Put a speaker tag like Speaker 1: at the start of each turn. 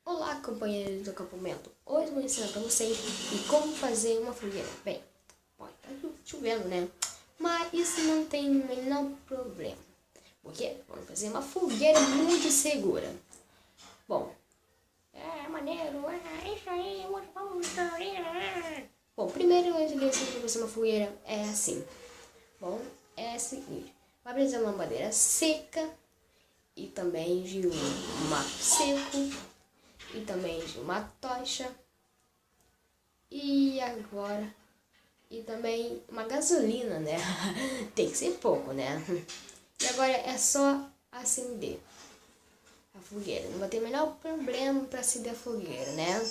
Speaker 1: Olá, companheiros do acampamento. Hoje eu vou ensinar para vocês como fazer uma fogueira. Bem, pode estar chovendo, né? Mas isso não tem o menor problema. Porque vamos fazer uma fogueira muito segura. Bom, maneiro, isso aí, muito bom. Bom, primeiro eu queria ensinar para você uma fogueira é assim. Bom, é o seguinte. Vai precisar de uma madeira seca e também de um mato seco. E também de uma tocha. E agora... E também uma gasolina, né? Tem que ser pouco, né? E agora é só acender a fogueira. Não vai ter o menor problema para acender a fogueira, né?